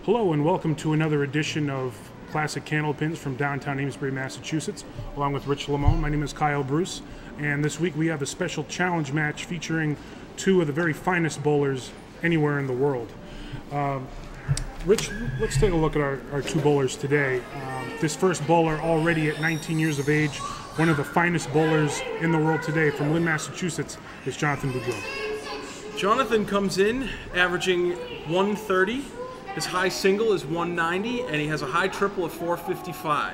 Hello and welcome to another edition of Classic Candlepins from downtown Amesbury, Massachusetts, along with Rich Lamone. My name is Kyle Bruce, and this week we have a special challenge match featuring two of the very finest bowlers anywhere in the world. Rich, let's take a look at our two bowlers today. This first bowler, already at 19 years of age, one of the finest bowlers in the world today, from Lynn, Massachusetts, is Jonathan Boudreau. Jonathan comes in averaging 130. His high single is 190, and he has a high triple of 455.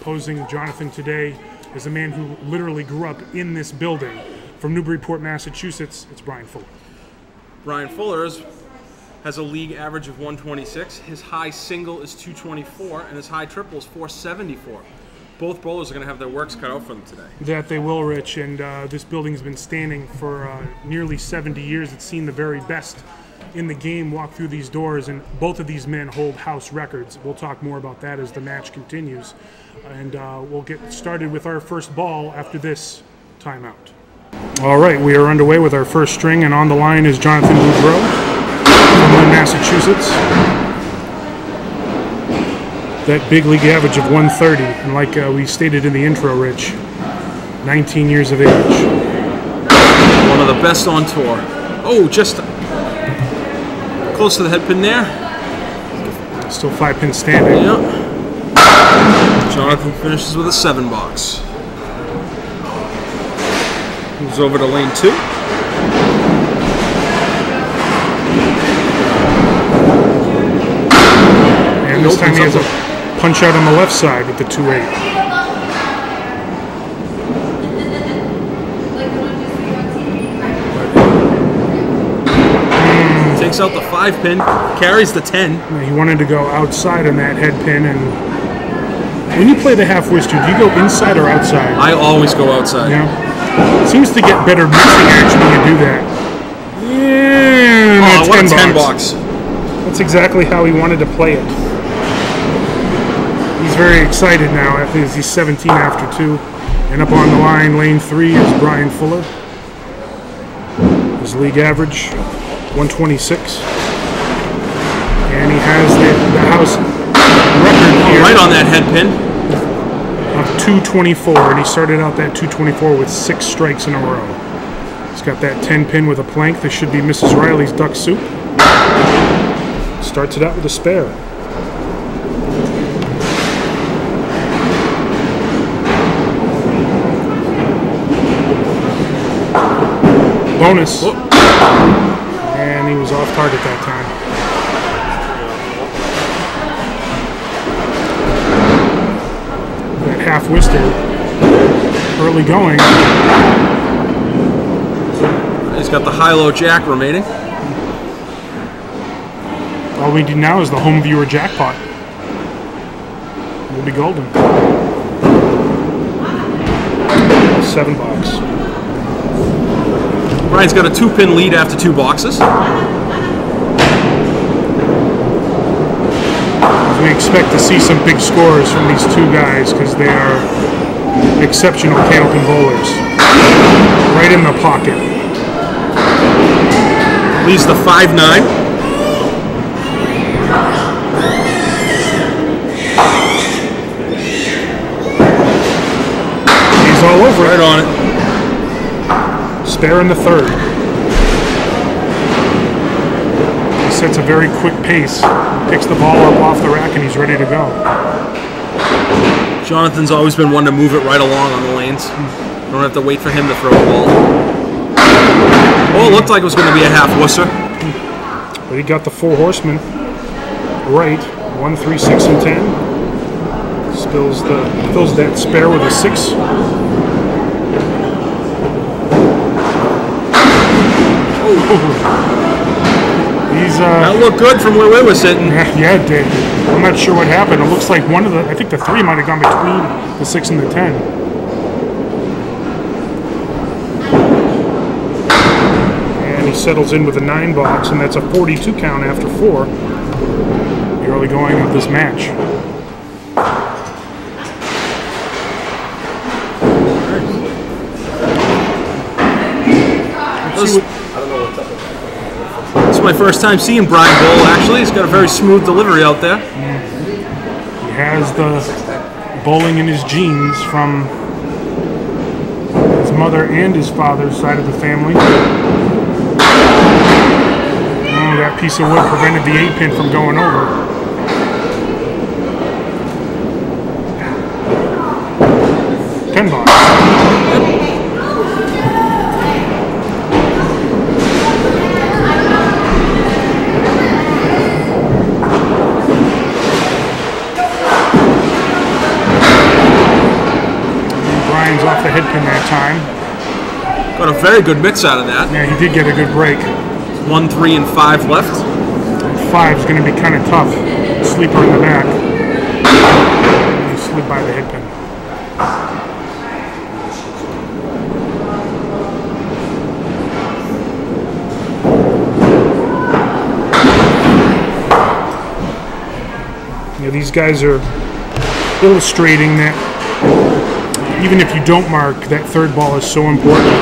Opposing Jonathan today is a man who literally grew up in this building. From Newburyport, Massachusetts, it's Brian Fuller. Brian Fuller has a league average of 126. His high single is 224, and his high triple is 474. Both bowlers are going to have their works cut out for them today. That they will, Rich, and this building has been standing for nearly 70 years. It's seen the very best in the game walk through these doors, and both of these men hold house records. We'll talk more about that as the match continues, and we'll get started with our first ball after this timeout. All right, we are underway with our first string, and on the line is Jonathan Boudreau from Lynn, Massachusetts. That big league average of 130, and like we stated in the intro, Rich, 19 years of age. One of the best on tour. Oh, just close to the head pin there. Still 5 pin standing. Yep. Jonathan finishes with a 7 box. Moves over to lane 2. And this time he has a punch out on the left side with the 2-8. Takes out the 5 pin, carries the 10. He wanted to go outside on that head pin, and when you play the half Worcester, do you go inside or outside? I always go outside. Yeah. It seems to get better mixing action when you do that. Yeah, what a 10 box. That's exactly how he wanted to play it. He's very excited now after he's 17 after 2. And up on the line, lane 3 is Brian Fuller. His league average, 126. And he has the house record here. Right on that head pin. Of 224. And he started out that 224 with 6 strikes in a row. He's got that 10 pin with a plank. This should be Mrs. Riley's duck soup. Starts it out with a spare. Bonus. Oh. And he was off target that time. That half Worcester, early going. He's got the high-low jack remaining. All we do now is the home viewer jackpot. We'll be golden. 7 box. Brian's got a 2-pin lead after 2 boxes. We expect to see some big scores from these two guys because they are exceptional candlepin bowlers. Right in the pocket. Leads the 5-9. He's all over it. Right on it. Spare in the 3rd. He sets a very quick pace, picks the ball up off the rack, and he's ready to go. Jonathan's always been one to move it right along on the lanes. You don't have to wait for him to throw the ball. Oh, it looked like it was going to be a half Worcester. But he got the 4 horsemen right. 1, 3, 6, and 10. Fills that spare with a 6. That looked good from where we were sitting. Yeah, it did. I'm not sure what happened. It looks like I think the 3 might have gone between the 6 and the 10. And he settles in with a 9 box, and that's a 42 count after 4. The early going of this match. This my first time seeing Brian bowl, actually. He's got a very smooth delivery out there. He has the bowling in his genes from his mother and his father's side of the family. Oh, that piece of wood prevented the 8-pin from going over. Bar. Brian's off the head pin that time. Got a very good mix out of that. Yeah, he did get a good break. 1, 3, and 5 left. 5 is going to be kind of tough. Sleeper in the back. He slid by the head pin. These guys are illustrating that even if you don't mark, that third ball is so important.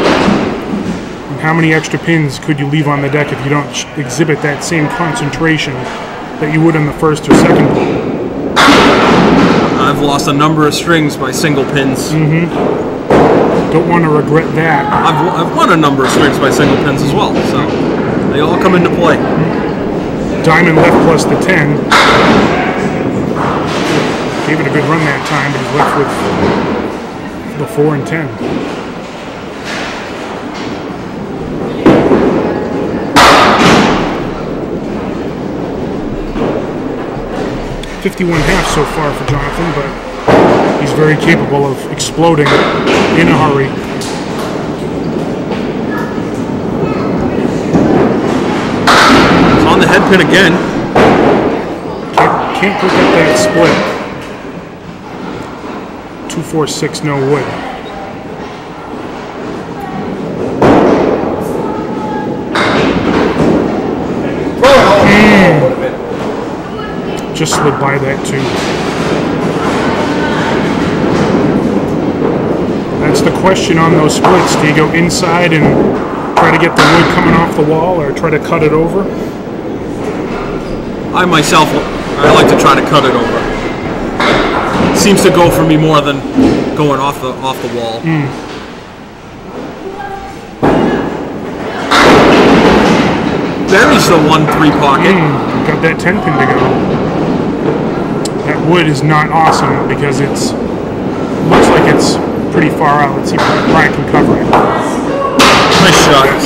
And how many extra pins could you leave on the deck if you don't exhibit that same concentration that you would on the first or second ball? I've lost a number of strings by single pins. Don't want to regret that. I've won a number of strings by single pins as well, so they all come into play. Diamond left plus the 10. Gave it a good run that time, but he's left with the 4 and 10. .51.5 so far for Jonathan, but he's very capable of exploding in a hurry. It's on the head pin again. Can't pick up that split. 2-4-6, no wood. Just slid by that too. That's the question on those splits. Do you go inside and try to get the wood coming off the wall, or try to cut it over? I myself, I like to try to cut it over. Seems to go for me more than going off the wall. Buries the 1-3 pocket. Got that 10 pin to go. That wood is not awesome because it's looks like it's pretty far out. Let's see if Brian can cover it. Nice shot.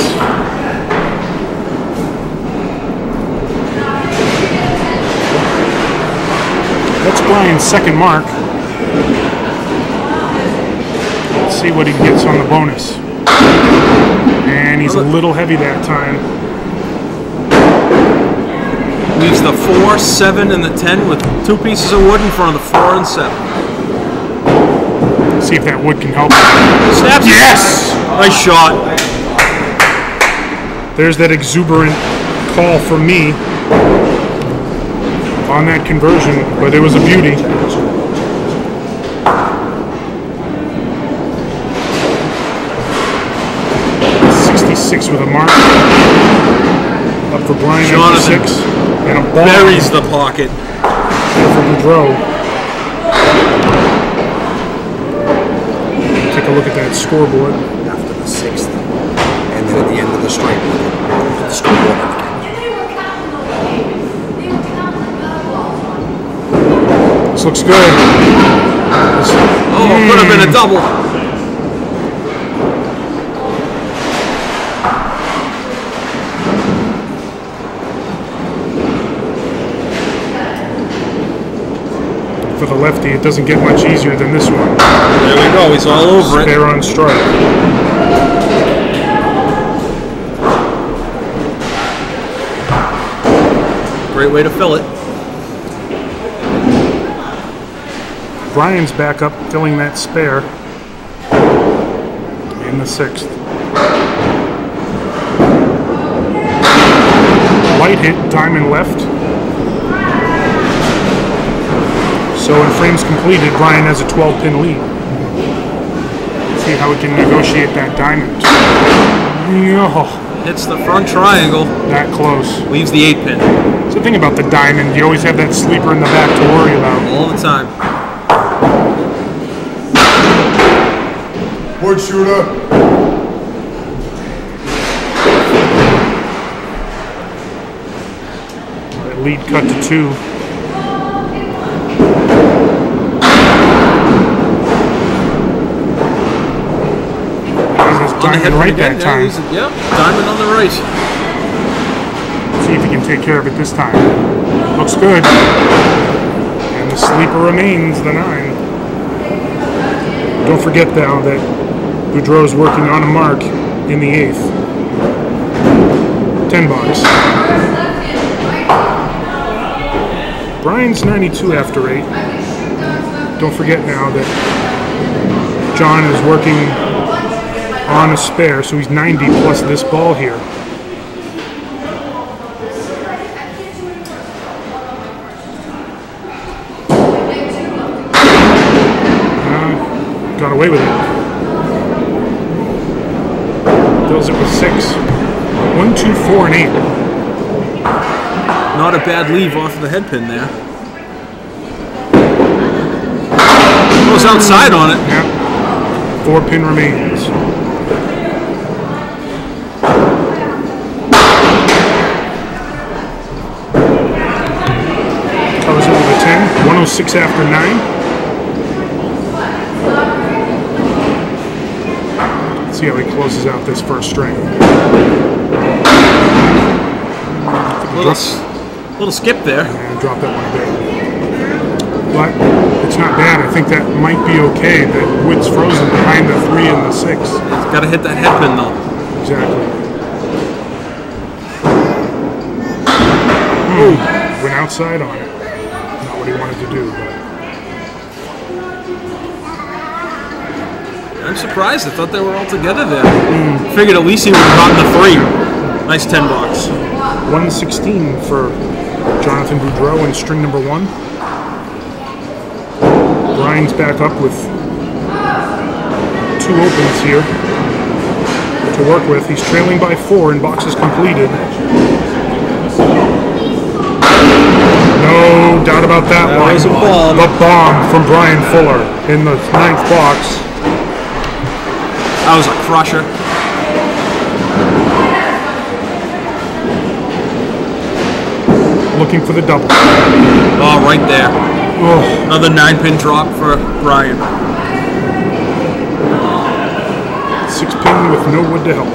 That's Brian's second mark. Let's see what he gets on the bonus. And he's a little heavy that time. Leaves the 4, 7, and the 10 with 2 pieces of wood in front of the 4 and 7. See if that wood can help. Snaps. Yes! Nice shot. There's that exuberant call from me on that conversion, but it was a beauty. .66 with a mark. Up for Brian at 6. And a ball. Buries the pocket. For Boudreau. Take a look at that scoreboard. After the 6th, and then at the end of the strike, the scoreboard. This looks good. Could have been a double. For the lefty, it doesn't get much easier than this one. There we go. He's all over it. Spare on strike. Great way to fill it. Brian's back up, filling that spare in the 6th. Light hit, diamond left. So in frames completed, Brian has a 12-pin lead. See how we can negotiate that diamond. No. hits the front triangle. That close. Leaves the 8-pin. It's the thing about the diamond, you always have that sleeper in the back to worry about. All the time. Wood shooter. Lead cut to 2. Diamond right that time. Yep, diamond on the right. See if he can take care of it this time. Looks good. And the sleeper remains the 9. Don't forget now that Boudreau's working on a mark in the 8th. $10. Brian's 92 after 8. Don't forget now that John is working on a spare, so he's 90 plus this ball here. Got away with it. Fills it with 6. 1, 2, 4, and 8. Not a bad leave off of the head pin there. Goes outside on it. Yep. 4 pin remains. Covers it with a 10. 106 after 9. Let's see how he closes out this first string. Little skip there. And drop that one a bit. But it's not bad. I think that might be okay. The wood's frozen behind the 3 and the 6. Got to hit that head pin though. Exactly. Went outside on it. Not what he wanted to do, but I'm surprised. I thought they were all together there. Figured at least he would have gotten the 3. Nice $10. 116 for Jonathan Boudreau in string number 1. Brian's back up with 2 opens here to work with. He's trailing by 4 and boxes completed. No doubt about that one. was a bomb. The bomb from Brian Fuller in the 9th box. That was a crusher. Looking for the double. Oh, right there. Oh. Another 9-pin drop for Brian. 6 pin with no wood to help.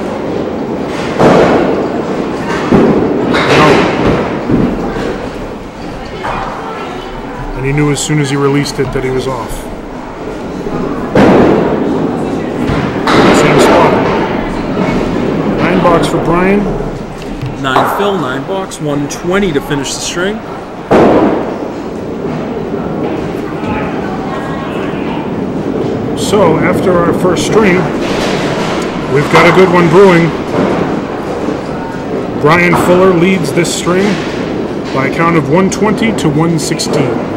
And he knew as soon as he released it that he was off. Same spot. 9 box for Brian. 9 fill, 9 box, 120 to finish the string. So after our first string, we've got a good one brewing. Brian Fuller leads this string by a count of 120 to 116.